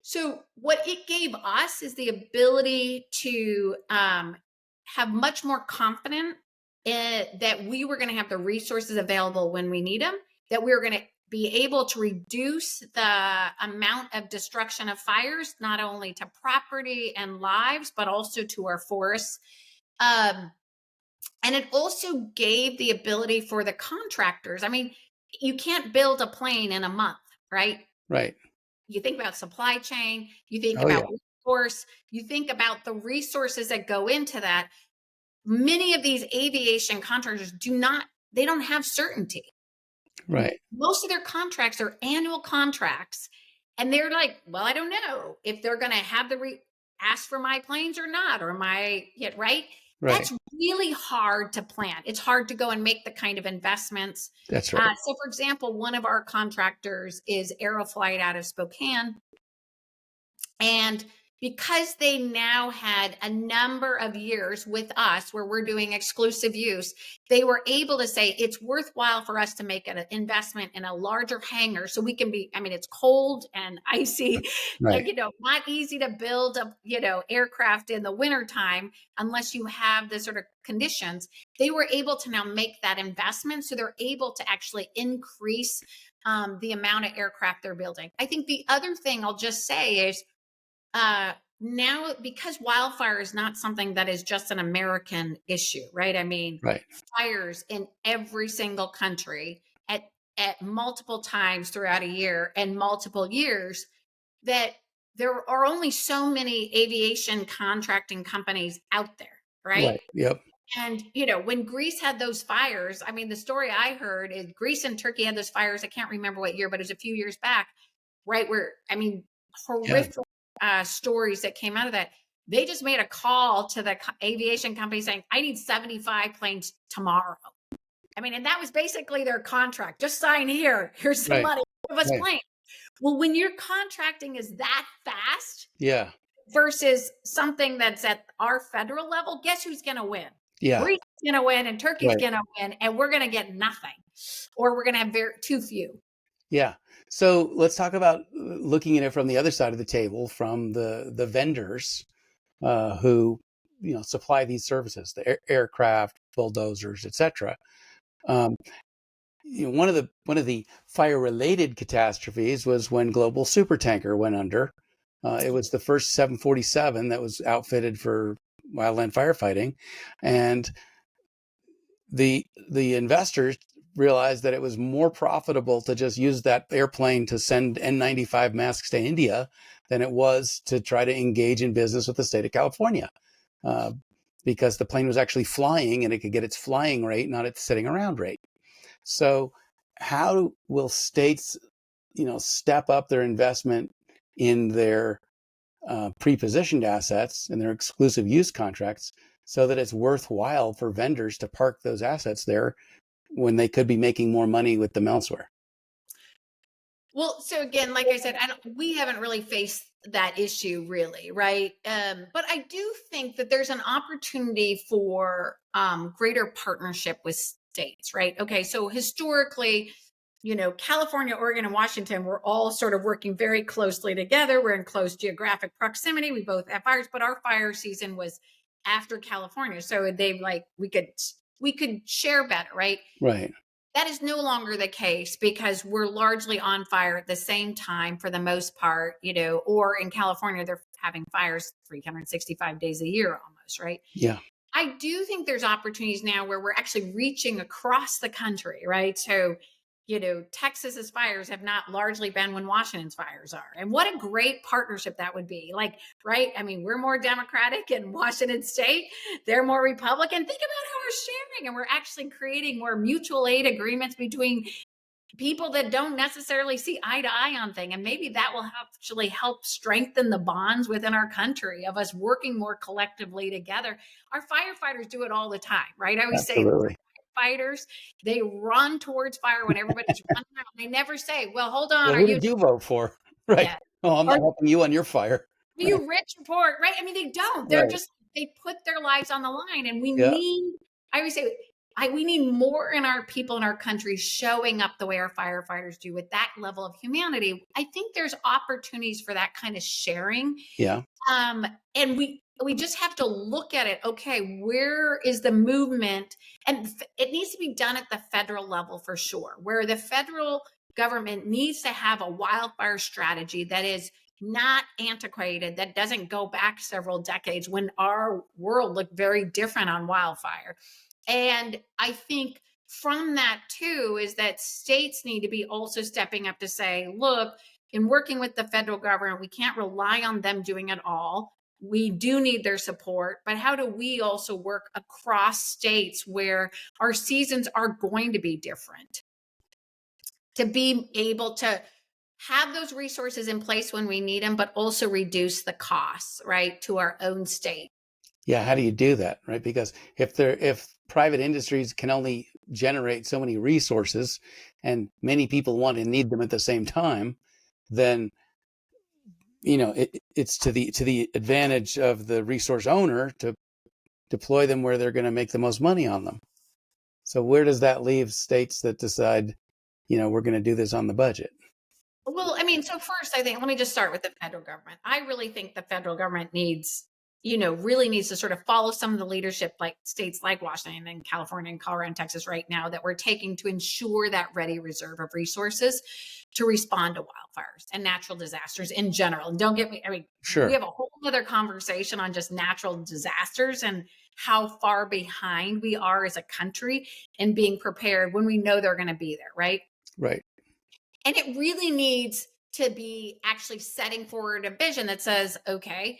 D: so what it gave us is the ability to have much more confidence that we were going to have the resources available when we need them, that we were going to be able to reduce the amount of destruction of fires, not only to property and lives, but also to our forests. And it also gave the ability for the contractors. I mean, you can't build a plane in a month, right?
C: Right.
D: You think about supply chain, you think about workforce, you think about the resources that go into that. Many of these aviation contractors they don't have certainty.
C: Right.
D: Most of their contracts are annual contracts. And they're like, well, I don't know if they're going to have ask for my planes or not, or right? Right. That's really hard to plan. It's hard to go and make the kind of investments.
C: That's right.
D: So, for example, one of our contractors is Aeroflight out of Spokane. And because they now had a number of years with us where we're doing exclusive use, they were able to say it's worthwhile for us to make an investment in a larger hangar so we can it's cold and icy, not easy to build aircraft in the wintertime unless you have the sort of conditions. They were able to now make that investment. So they're able to actually increase the amount of aircraft they're building. I think the other thing I'll just say is, now, because wildfire is not something that is just an American issue, right? I mean, fires in every single country at multiple times throughout a year and multiple years, that there are only so many aviation contracting companies out there, right?
C: Yep.
D: And, when Greece had those fires, I mean, the story I heard is Greece and Turkey had those fires. I can't remember what year, but it was a few years back, right? Horrific stories that came out of that. They just made a call to the aviation company saying, I need 75 planes tomorrow. I mean, and that was basically their contract. Just sign here. Here's some
C: Right.
D: money. Give us
C: Right.
D: planes. Well, when your contracting is that fast
C: Yeah.
D: versus something that's at our federal level, guess who's going to win?
C: Yeah.
D: Greece's going to win and Turkey's
C: Right.
D: going to win, and we're going to get nothing, or we're going to have too few.
C: Yeah. So let's talk about looking at it from the other side of the table, from the vendors who supply these services, the aircraft, bulldozers, etc. Um, one of the fire related catastrophes was when Global Supertanker went under. It was the first 747 that was outfitted for wildland firefighting, and the investors realized that it was more profitable to just use that airplane to send N95 masks to India than it was to try to engage in business with the state of California, because the plane was actually flying and it could get its flying rate, not its sitting around rate. So how will states, step up their investment in their pre-positioned assets and their exclusive use contracts so that it's worthwhile for vendors to park those assets there when they could be making more money with them elsewhere?
D: Well, so again, like I said, we haven't really faced that issue really, right? But I do think that there's an opportunity for greater partnership with states, right? Okay, so historically, California, Oregon, and Washington were all sort of working very closely together. We're in close geographic proximity. We both have fires, but our fire season was after California, so we could share better, right?
C: Right.
D: That is no longer the case because we're largely on fire at the same time for the most part, or in California, they're having fires 365 days a year almost, right?
C: Yeah.
D: I do think there's opportunities now where we're actually reaching across the country, right? So, Texas's fires have not largely been when Washington's fires are. And what a great partnership that would be. Like, right? I mean, we're more Democratic in Washington state. They're more Republican. Think about how we're sharing, and we're actually creating more mutual aid agreements between people that don't necessarily see eye to eye on things. And maybe that will actually help strengthen the bonds within our country of us working more collectively together. Our firefighters do it all the time, right? I always say fighters, they run towards fire when everybody's running out. They never say, well, hold on.
C: Well, who did you vote for? Right. Yeah. Oh, I'm not helping you on your fire.
D: You rich report, right? I mean, they don't. They're they put their lives on the line. And we need, I always say, we need more in our people in our country showing up the way our firefighters do with that level of humanity. I think there's opportunities for that kind of sharing.
C: Yeah.
D: And we just have to look at it. Okay, where is the movement? And it needs to be done at the federal level for sure, where the federal government needs to have a wildfire strategy that is not antiquated, that doesn't go back several decades when our world looked very different on wildfire. And I think from that too is that states need to be also stepping up to say, look, in working with the federal government, we can't rely on them doing it all. We do need their support, but how do we also work across states where our seasons are going to be different to be able to have those resources in place when we need them, but also reduce the costs, right, to our own state?
C: Yeah. How do you do that? Right. Because if private industries can only generate so many resources and many people want and need them at the same time, then it's to the advantage of the resource owner to deploy them where they're going to make the most money on them. So where does that leave states that decide, we're going to do this on the budget?
D: Well, I mean, so first, I think, let me just start with the federal government. I really think the federal government really needs to sort of follow some of the leadership like states like Washington and California and Colorado and Texas right now that we're taking to ensure that ready reserve of resources to respond to wildfires and natural disasters in general. And don't get me, sure, we have a whole other conversation on just natural disasters and how far behind we are as a country in being prepared when we know they're going to be there, right?
C: Right.
D: And it really needs to be actually setting forward a vision that says, okay,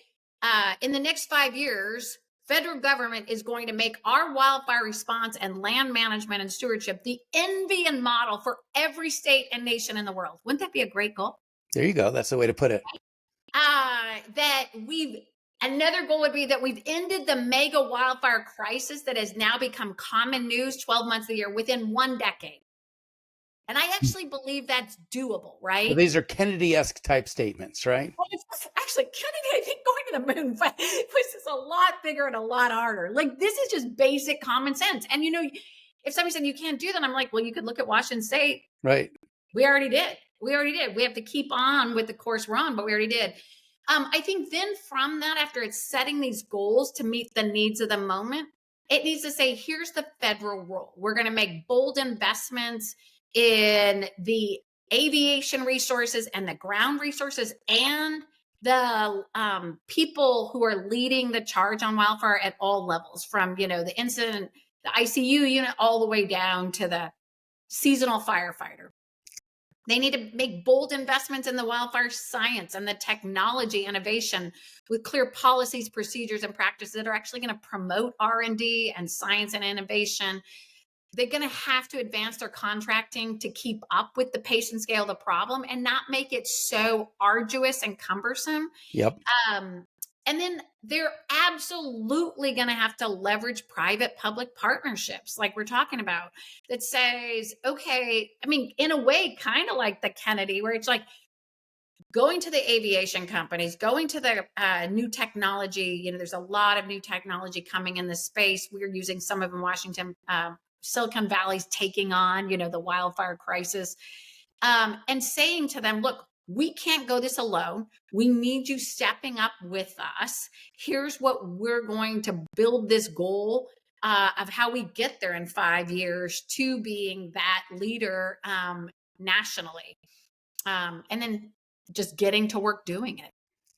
D: in the next 5 years, federal government is going to make our wildfire response and land management and stewardship the envy and model for every state and nation in the world. Wouldn't that be a great goal?
C: There you go. That's the way to put it.
D: That we've Another goal would be that we've ended the mega wildfire crisis that has now become common news 12 months a year within 1 decade. And I actually believe that's doable, right?
C: So these are Kennedy-esque type statements, right?
D: Well, actually, Kennedy, I think going to the moon was just a lot bigger and a lot harder. Like, this is just basic common sense. And, if somebody said you can't do that, I'm like, well, you could look at Washington State.
C: Right.
D: We already did. We have to keep on with the course we're on, but we already did. I think then from that, after it's setting these goals to meet the needs of the moment, it needs to say, here's the federal role. We're going to make bold investments in the aviation resources and the ground resources and the people who are leading the charge on wildfire at all levels, from, the incident, the ICU unit, all the way down to the seasonal firefighter. They need to make bold investments in the wildfire science and the technology innovation with clear policies, procedures, and practices that are actually going to promote R&D and science and innovation. They're going to have to advance their contracting to keep up with the pace and scale of the problem and not make it so arduous and cumbersome.
C: Yep.
D: And then they're absolutely going to have to leverage private-public partnerships like we're talking about, that says, okay, I mean, in a way, kind of like the Kennedy, where it's like going to the aviation companies, going to the new technology. There's a lot of new technology coming in this space. We're using some of in Washington. Silicon Valley's taking on, the wildfire crisis, and saying to them, look, we can't go this alone. We need you stepping up with us. Here's what we're going to build this goal of how we get there in 5 years to being that leader nationally. And then just getting to work doing it.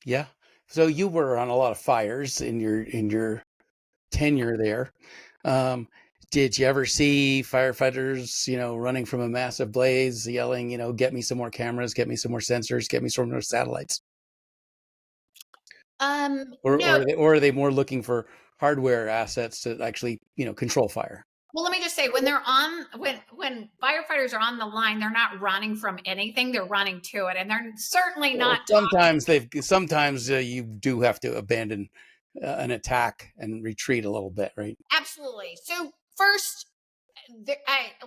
C: Yeah. So you were on a lot of fires in your tenure there. Did you ever see firefighters, running from a massive blaze, yelling, get me some more cameras, get me some more sensors, get me some more satellites?
D: No.
C: Or are they more looking for hardware assets to actually, control fire?
D: Well, let me just say, when firefighters are on the line, they're not running from anything; they're running to it, and they're certainly not.
C: Sometimes you do have to abandon an attack and retreat a little bit, right?
D: Absolutely. So first,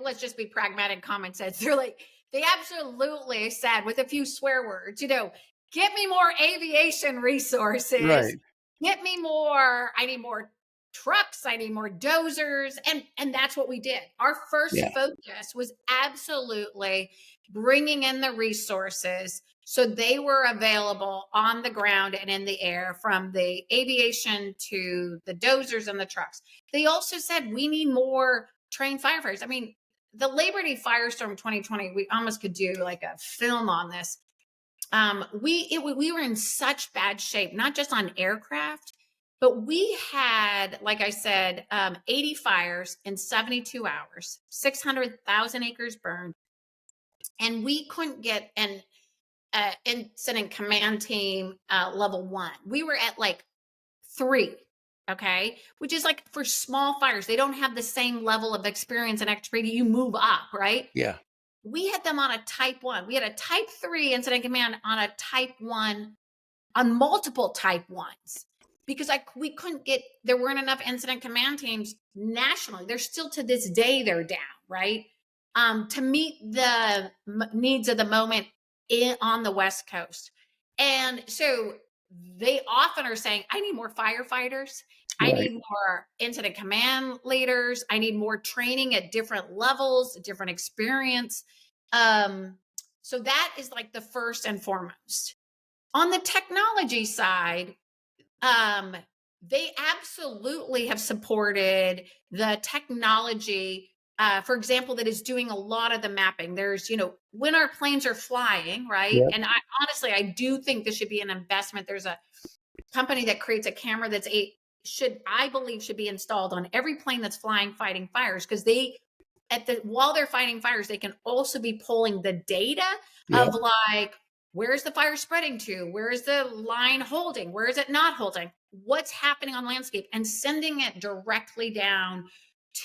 D: let's just be pragmatic, common sense. They absolutely said, with a few swear words, get me more aviation resources.
C: Right.
D: Get me more. I need more trucks. I need more dozers. And that's what we did. Our first focus was absolutely bringing in the resources so they were available on the ground and in the air, from the aviation to the dozers and the trucks. They also said we need more trained firefighters. I mean, the Labor Day Firestorm 2020, we almost could do like a film on this. We were in such bad shape, not just on aircraft, but we had, like I said, 80 fires in 72 hours, 600,000 acres burned. And we couldn't get an incident command team level 1. We were at like 3, okay? Which is like, for small fires, they don't have the same level of experience and expertise. You move up, right?
C: Yeah.
D: We had them on a type 1. We had a type 3 incident command on a type 1, on multiple type 1s, because we couldn't get, there weren't enough incident command teams nationally. They're still, to this day, they're down, right? To meet the needs of the moment on the West Coast. And so they often are saying, I need more firefighters. I need more incident command leaders. I need more training at different levels, different experience. So that is like the first and foremost. On the technology side, they absolutely have supported the technology, for example, that is doing a lot of the mapping. There's, when our planes are flying, right? Yep. And I do think this should be an investment. There's a company that creates a camera that's should be installed on every plane that's flying, fighting fires, because while they're fighting fires, they can also be pulling the data of like, where's the fire spreading to? Where is the line holding? Where is it not holding? What's happening on landscape? And sending it directly down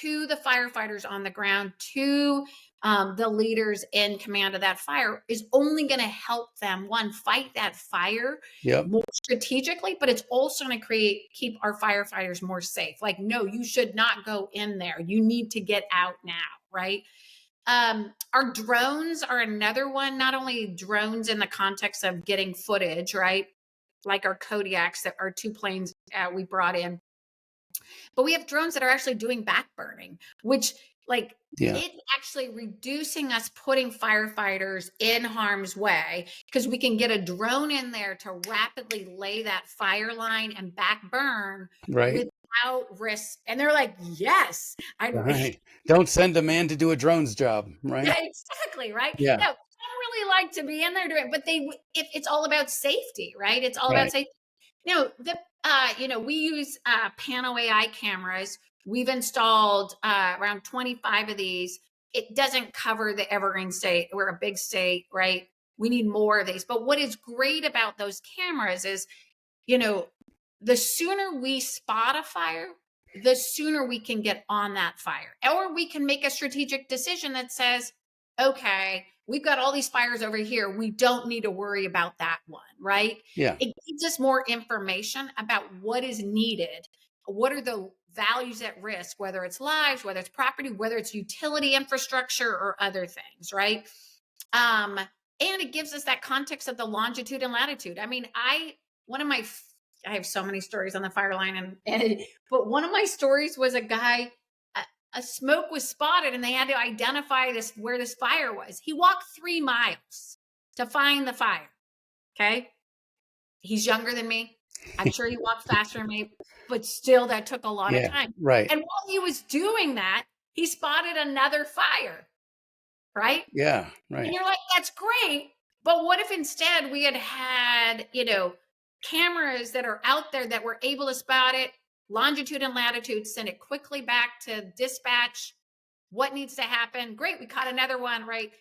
D: to the firefighters on the ground, to the leaders in command of that fire is only going to help them, one, fight that fire
C: Yep.
D: more strategically, but it's also going to keep our firefighters more safe. Like, no, you should not go in there. You need to get out now, right? Our drones are another one, not only drones in the context of getting footage, right? Like our Kodiaks that are 2 planes we brought in, but we have drones that are actually doing backburning, which it's actually reducing us putting firefighters in harm's way because we can get a drone in there to rapidly lay that fire line and backburn without risk. And they're like, yes,
C: Right. Don't send a man to do a drone's job, right?
D: Yeah, exactly, right?
C: Yeah.
D: No, I don't really like to be in there doing it, but it's all about safety, right? It's all about safety. We use Pano AI cameras. We've installed around 25 of these. It doesn't cover the Evergreen state. We're a big state, right? We need more of these. But what is great about those cameras is, the sooner we spot a fire, the sooner we can get on that fire. Or we can make a strategic decision that says, okay, we've got all these fires over here. We don't need to worry about that one, right?
C: Yeah.
D: It gives us more information about what is needed. What are the values at risk, whether it's lives, whether it's property, whether it's utility infrastructure or other things, right? And it gives us that context of the longitude and latitude. I mean, I have so many stories on the fire line, but one of my stories was a guy, a smoke was spotted and they had to identify where this fire was. He walked 3 miles to find the fire. Okay. He's younger than me. I'm sure he walked faster than me, but still that took a lot of time.
C: Right.
D: And while he was doing that, he spotted another fire. Right.
C: Yeah. Right.
D: And you're like, that's great. But what if instead we had, cameras that are out there that were able to spot it, longitude and latitude, send it quickly back to dispatch. What needs to happen? Great. We caught another one, right?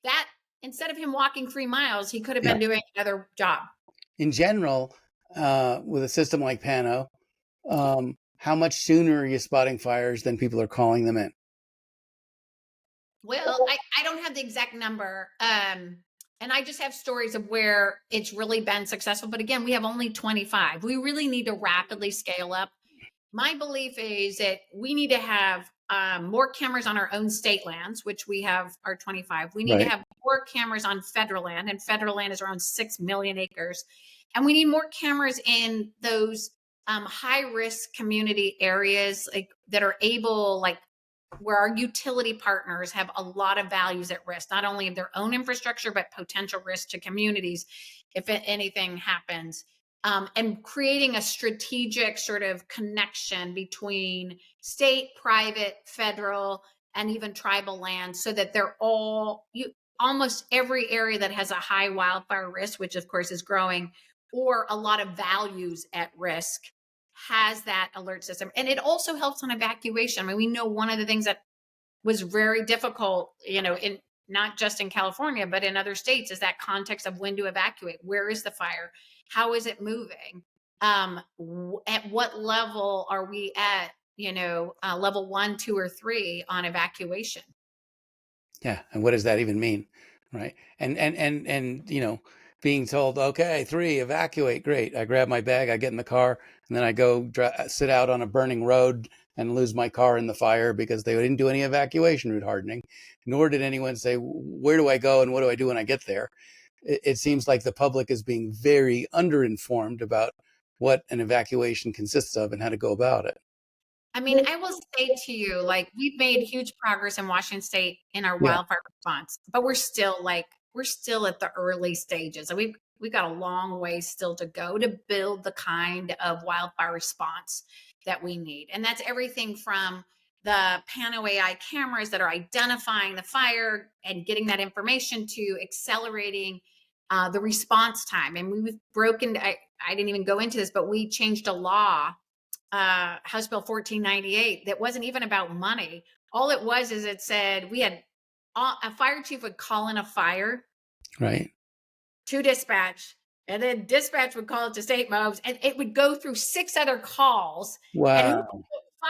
D: That instead of him walking 3 miles, he could have been doing another job.
C: In general, with a system like Pano, how much sooner are you spotting fires than people are calling them in?
D: Well, I don't have the exact number. And I just have stories of where it's really been successful. But again, we have only 25. We really need to rapidly scale up. My belief is that we need to have more cameras on our own state lands, which we have our 25. We need to have more cameras on federal land, and federal land is around 6 million acres. And we need more cameras in those high-risk community areas that are able, where our utility partners have a lot of values at risk, not only of their own infrastructure, but potential risk to communities if anything happens. And creating a strategic sort of connection between state, private, federal, and even tribal land so that they're almost every area that has a high wildfire risk, which of course is growing, or a lot of values at risk, has that alert system. And it also helps on evacuation. I mean, we know one of the things that was very difficult, in not just in California, but in other states, is that context of when to evacuate. Where is the fire? How is it moving? At what level are we at, level 1, 2, or 3 on evacuation?
C: Yeah. And what does that even mean? Right. And being told, okay, 3, evacuate. Great. I grab my bag, I get in the car, and then I go sit out on a burning road and lose my car in the fire because they didn't do any evacuation route hardening, nor did anyone say, where do I go and what do I do when I get there? It seems like the public is being very underinformed about what an evacuation consists of and how to go about it.
D: I mean, I will say to you, we've made huge progress in Washington State in our wildfire response, but we're still at the early stages. And we've got a long way still to go to build the kind of wildfire response that we need. And that's everything from the Pano AI cameras that are identifying the fire and getting that information to accelerating the response time. And we've I didn't even go into this, but we changed a law, House Bill 1498, that wasn't even about money. All it was is it said we had a fire chief would call in a fire,
C: right,
D: to dispatch, and then dispatch would call it to state mobs, and it would go through 6 other calls.
C: Wow.
D: And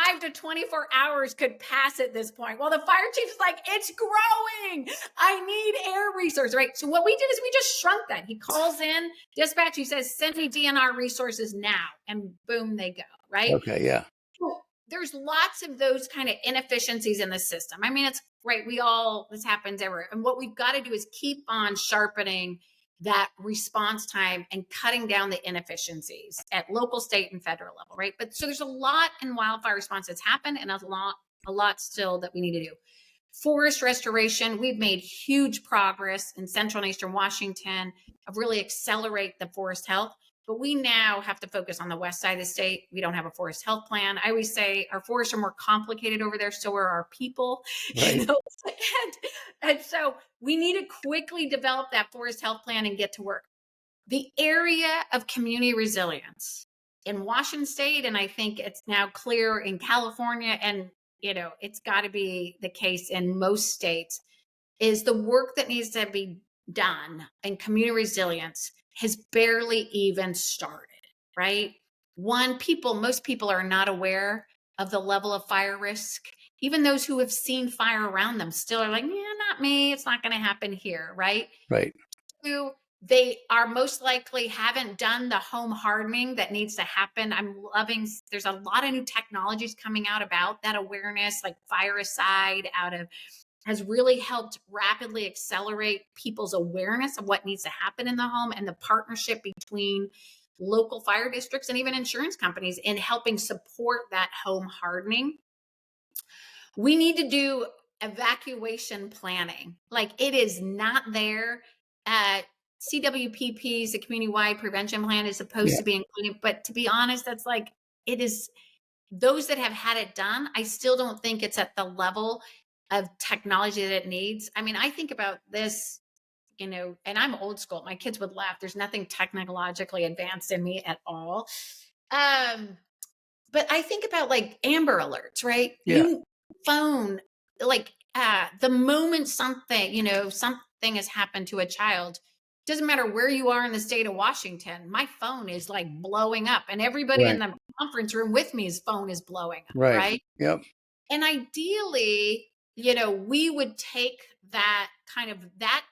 D: 5 to 24 hours could pass at this point. Well, the fire chief is like, it's growing. I need air resources, right? So what we did is we just shrunk that. He calls in dispatch. He says, send me DNR resources now. And boom, they go, right?
C: Okay. Yeah.
D: So there's lots of those kind of inefficiencies in the system. I mean, it's right. This happens everywhere. And what we've got to do is keep on sharpening that response time and cutting down the inefficiencies at local, state, and federal level, right? But so there's a lot in wildfire response that's happened and a lot still that we need to do. Forest restoration, we've made huge progress in central and eastern Washington of really accelerate the forest health. But we now have to focus on the west side of the state. We don't have a forest health plan. I always say our forests are more complicated over there, so are our people.
C: Right.
D: You know? And so we need to quickly develop that forest health plan and get to work. The area of community resilience in Washington state, and I think it's now clear in California, and it's got to be the case in most states, is the work that needs to be done in community resilience has barely even started, right? Most people are not aware of the level of fire risk. Even those who have seen fire around them still are like, yeah, not me. It's not going to happen here, right?
C: Right.
D: Two, they are most likely haven't done the home hardening that needs to happen. There's a lot of new technologies coming out about that awareness, like Fireicide has really helped rapidly accelerate people's awareness of what needs to happen in the home, and the partnership between local fire districts and even insurance companies in helping support that home hardening. We need to do evacuation planning. Like, it is not there. CWPP's, the community-wide prevention plan, is supposed to be included, but to be honest, that's like, it is, those that have had it done, I still don't think it's at the level of technology that it needs. I mean, I think about this, and I'm old school. My kids would laugh. There's nothing technologically advanced in me at all. But I think about like Amber Alerts, right?
C: Yeah.
D: You phone, like the moment something has happened to a child, doesn't matter where you are in the state of Washington, my phone is like blowing up, and everybody in the conference room with me, his phone is blowing up, right?
C: Yep.
D: And ideally, we would take that kind of that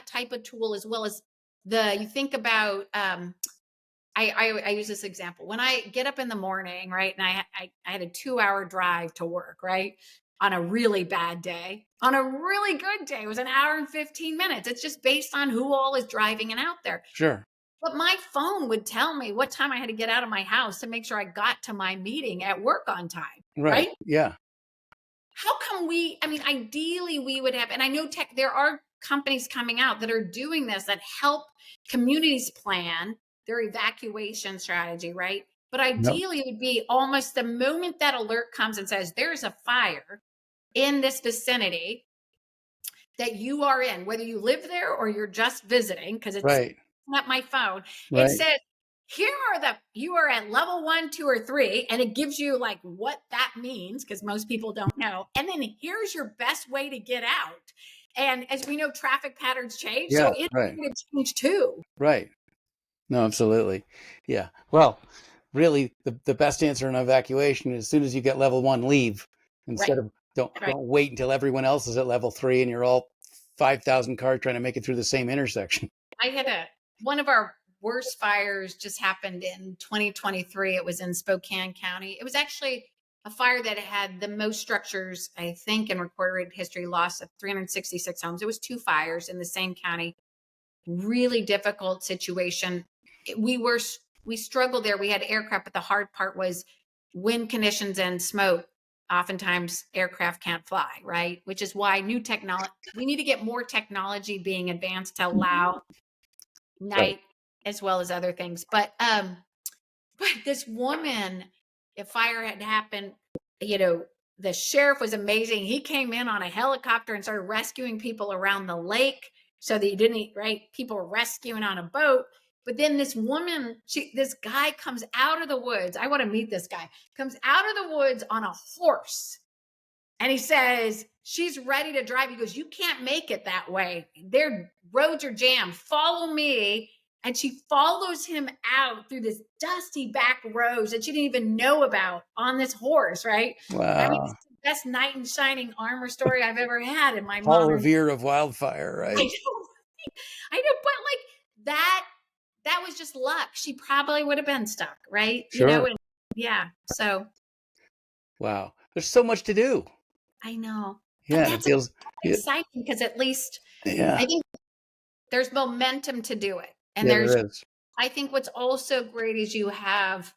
D: type of tool, as well as you think about, I use this example. When I get up in the morning, right, and I had a 2-hour drive to work, right, on a really bad day. On a really good day, it was an hour and 15 minutes. It's just based on who all is driving and out there.
C: Sure.
D: But my phone would tell me what time I had to get out of my house to make sure I got to my meeting at work on time. Right?
C: Yeah.
D: How come ideally we would have, and I know there are companies coming out that are doing this, that help communities plan their evacuation strategy, right? But ideally it would be almost the moment that alert comes and says, there's a fire in this vicinity that you are in, whether you live there or you're just visiting, because it's not my phone. It says, you are at level 1, 2, or 3, and it gives you like what that means, because most people don't know. And then here's your best way to get out. And as we know, traffic patterns change, so it's going to change too. Right.
C: No, absolutely. Yeah. Well, really, the best answer in evacuation is, as soon as you get level 1, leave, instead of don't wait until everyone else is at level 3 and you're all 5,000 cars trying to make it through the same intersection.
D: I had one of our worst fires just happened in 2023. It was in Spokane County. It was actually a fire that had the most structures, I think, in recorded history, loss of 366 homes. It was 2 fires in the same county. Really difficult situation. We struggled there. We had aircraft, but the hard part was wind conditions and smoke. Oftentimes aircraft can't fly, right? Which is why we need to get more technology being advanced to allow night as well as other things. But this woman, if fire had happened, the sheriff was amazing. He came in on a helicopter and started rescuing people around the lake, so that you didn't, people were rescuing on a boat. But then this woman, this guy comes out of the woods. I want to meet this guy. Comes out of the woods on a horse. And he says, she's ready to drive. He goes, you can't make it that way. Their roads are jammed. Follow me. And she follows him out through this dusty back roads that she didn't even know about on this horse, right? I mean,
C: Wow.
D: it's the best knight in shining armor story I've ever had in my
C: Paul
D: modern.
C: Revere of Wildfire,
D: I
C: right?
D: know, I know, but like that was just luck. She probably would have been stuck, right?
C: Sure.
D: You know, and yeah. So
C: Wow. There's so much to do.
D: I know.
C: Yeah,
D: But
C: it
D: that's
C: feels.
D: exciting because at least
C: Yeah.
D: I think there's momentum to do it. And
C: Yeah,
D: there's,
C: there is.
D: I think what's also great is you have,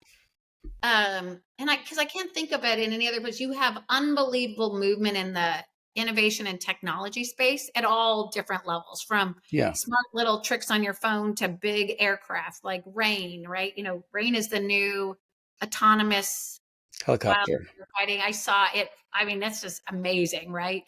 D: and because I can't think of it in any other place, you have unbelievable movement in the innovation and technology space at all different levels, from
C: Yeah.
D: smart little tricks on your phone to big aircraft like Rain, right? You know, Rain is the new autonomous
C: Helicopter.
D: fighting. I saw it. I mean, that's just amazing, right?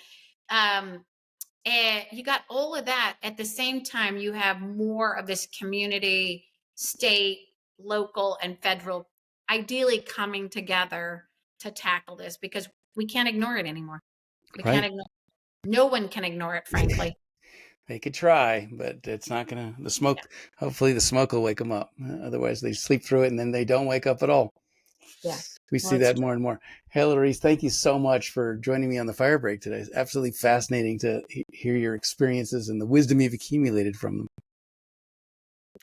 D: And you got all of that at the same time. You have more of this community, state, local, and federal ideally coming together to tackle this, because we can't ignore it anymore. We
C: Right.
D: can't ignore it. No one can ignore it, frankly.
C: They could try, but it's not going to. The smoke, hopefully the smoke will wake them up. Otherwise, they sleep through it and then they don't wake up at all.
D: Yeah.
C: We see that more and more. Hilary, thank you so much for joining me on the Fire Break today. It's absolutely fascinating to hear your experiences and the wisdom you've accumulated from them.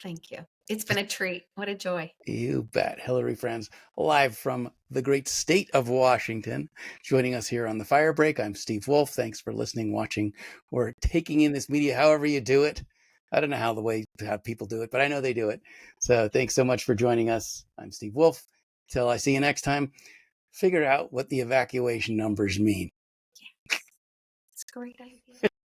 D: Thank you. It's been a treat. What a joy.
C: You bet. Hilary Franz, live from the great state of Washington, joining us here on the Fire Break. I'm Steve Wolf. Thanks for listening, watching, or taking in this media, however you do it. I don't know how people do it, but I know they do it. So thanks so much for joining us. I'm Steve Wolf. Till I see you next time, figure out what the evacuation numbers mean.
D: Yeah. It's a great idea.